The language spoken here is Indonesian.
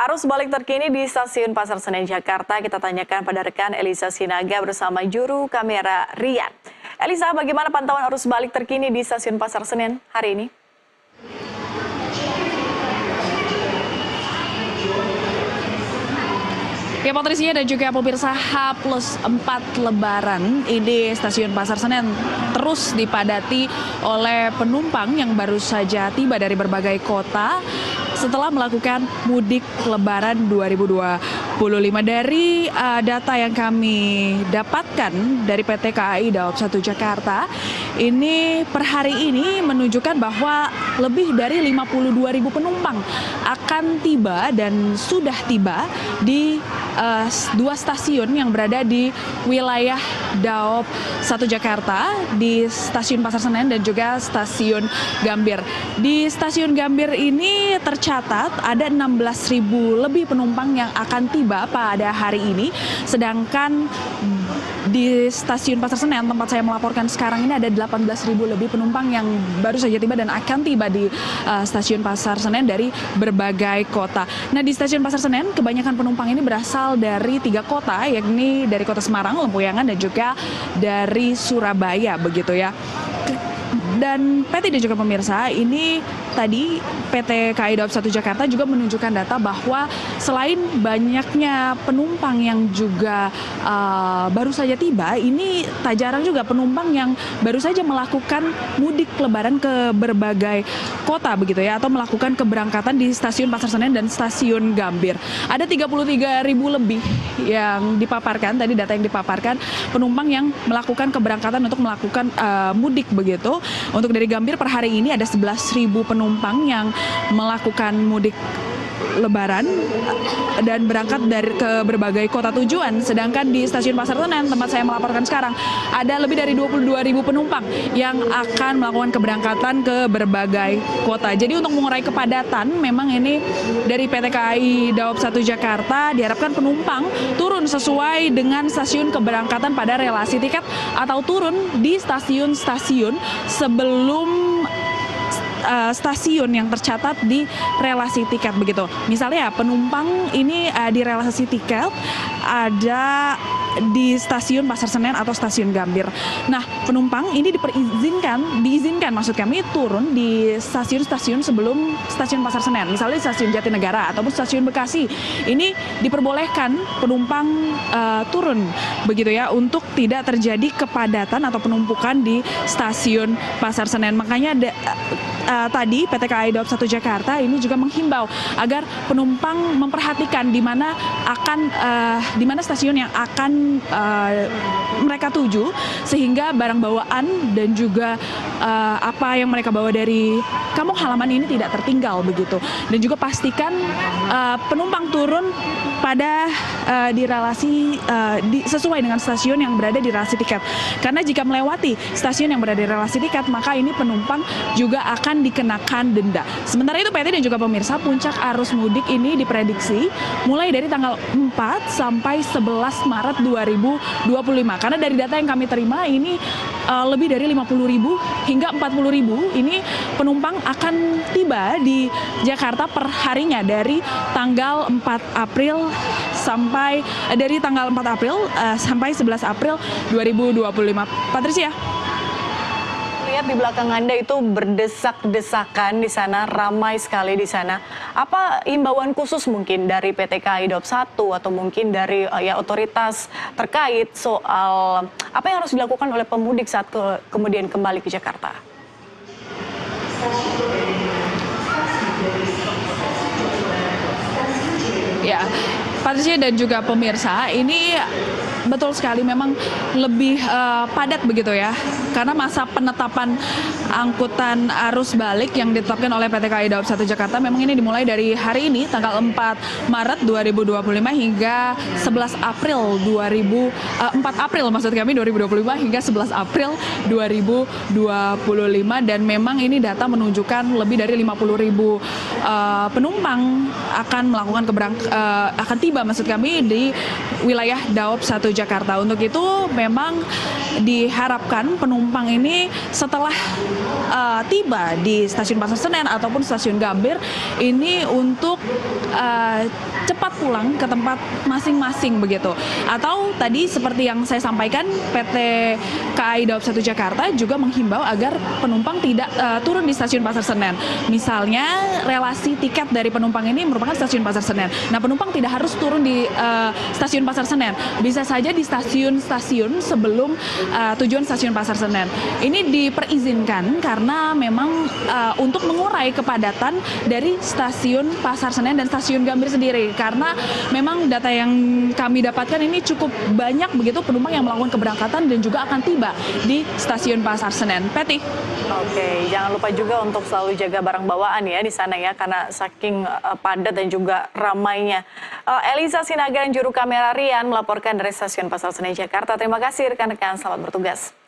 Arus balik terkini di Stasiun Pasar Senen Jakarta kita tanyakan pada rekan Elisa Sinaga bersama juru kamera Rian. Elisa, bagaimana pantauan arus balik terkini di Stasiun Pasar Senen hari ini? Ya, Patricia dan juga pemirsa, H+4 Lebaran ini Stasiun Pasar Senen terus dipadati oleh penumpang yang baru saja tiba dari berbagai kota setelah melakukan mudik Lebaran 2025. Dari data yang kami dapatkan dari PT KAI Daob 1 Jakarta, ini per hari ini menunjukkan bahwa lebih dari 52.000 penumpang akan tiba dan sudah tiba di dua stasiun yang berada di wilayah Daob 1 Jakarta, di Stasiun Pasar Senen dan juga Stasiun Gambir. Di Stasiun Gambir ini tercatat ada 16.000 lebih penumpang yang akan tiba pada hari ini, sedangkan di Stasiun Pasar Senen tempat saya melaporkan sekarang ini ada 18.000 lebih penumpang yang baru saja tiba dan akan tiba di Stasiun Pasar Senen dari berbagai kota. Nah, di Stasiun Pasar Senen kebanyakan penumpang ini berasal dari 3 kota, yakni dari Kota Semarang, Lempuyangan, dan juga dari Surabaya, begitu ya. Dan PT dan juga pemirsa, ini tadi PT KAI Daob 1 Jakarta juga menunjukkan data bahwa selain banyaknya penumpang yang juga baru saja tiba, ini tak jarang juga penumpang yang baru saja melakukan mudik Lebaran ke berbagai kota, begitu ya, atau melakukan keberangkatan di Stasiun Pasar Senen dan Stasiun Gambir. Ada 33.000 lebih yang dipaparkan, tadi data yang dipaparkan, penumpang yang melakukan keberangkatan untuk melakukan mudik, begitu. Untuk dari Gambir per hari ini ada 11.000 penumpang yang melakukan mudik Lebaran dan berangkat dari ke berbagai kota tujuan. Sedangkan di Stasiun Pasar Senen tempat saya melaporkan sekarang ada lebih dari 22.000 penumpang yang akan melakukan keberangkatan ke berbagai kota. Jadi untuk mengurai kepadatan, memang ini dari PT KAI Daob 1 Jakarta diharapkan penumpang turun sesuai dengan stasiun keberangkatan pada relasi tiket atau turun di stasiun-stasiun sebelum stasiun yang tercatat di relasi tiket, begitu. Misalnya penumpang ini di relasi tiket ada di Stasiun Pasar Senen atau Stasiun Gambir. Nah, penumpang ini diizinkan maksud kami turun di stasiun-stasiun sebelum Stasiun Pasar Senen. Misalnya di Stasiun Jatinegara ataupun Stasiun Bekasi. Ini diperbolehkan penumpang turun, begitu ya, untuk tidak terjadi kepadatan atau penumpukan di Stasiun Pasar Senen. Makanya tadi PT KAI Daob 1 Jakarta ini juga menghimbau agar penumpang memperhatikan di mana stasiun yang akan mereka tuju, sehingga barang bawaan dan juga apa yang mereka bawa dari kampung halaman ini tidak tertinggal, begitu. Dan juga pastikan penumpang turun pada di relasi sesuai dengan stasiun yang berada di relasi tiket. Karena jika melewati stasiun yang berada di relasi tiket, maka ini penumpang juga akan dikenakan denda. Sementara itu PT dan juga pemirsa, puncak arus mudik ini diprediksi mulai dari tanggal 4 sampai 11 Maret 2025. Karena dari data yang kami terima ini lebih dari 50.000 hingga 40.000 ini penumpang akan tiba di Jakarta per harinya dari tanggal 4 April sampai 11 April 2025. Patricia. Lihat di belakang Anda itu berdesak-desakan di sana, ramai sekali di sana. Apa imbauan khusus mungkin dari PT KAI Daob 1 atau mungkin dari otoritas terkait soal apa yang harus dilakukan oleh pemudik saat kemudian kembali ke Jakarta? Ya, Patricia dan juga pemirsa, ini betul sekali memang lebih padat, begitu ya, karena masa penetapan angkutan arus balik yang ditetapkan oleh PT KAI Daob 1 Jakarta memang ini dimulai dari hari ini tanggal 4 Maret 2025 hingga 11 April 4 April maksud kami 2025 hingga 11 April 2025, dan memang ini data menunjukkan lebih dari 50.000 penumpang akan melakukan akan tiba maksud kami di wilayah Daob 1 Jakarta. Untuk itu memang diharapkan penumpang ini setelah tiba di stasiun Pasar Senen ataupun stasiun Gambir ini untuk cepat pulang ke tempat masing-masing begitu. Atau tadi seperti yang saya sampaikan, PT KAI Daob 1 Jakarta juga menghimbau agar penumpang tidak turun di stasiun Pasar Senen. Misalnya relasi tiket dari penumpang ini merupakan stasiun Pasar Senen. Nah, penumpang tidak harus turun di stasiun Pasar Senen. Bisa saja di stasiun-stasiun sebelum tujuan stasiun Pasar Senen. Ini diperizinkan karena memang untuk mengurai kepadatan dari stasiun Pasar Senen dan stasiun Gambir sendiri. Karena memang data yang kami dapatkan ini cukup banyak begitu penumpang yang melakukan keberangkatan dan juga akan tiba di stasiun Pasar Senen. Peti. Oke, jangan lupa juga untuk selalu jaga barang bawaan ya di sana ya, karena saking padat dan juga ramainya. Eliza Sinaga dan juru kamera Rian melaporkan dari stasiun Pasar Senen Jakarta. Terima kasih rekan-rekan, selamat bertugas.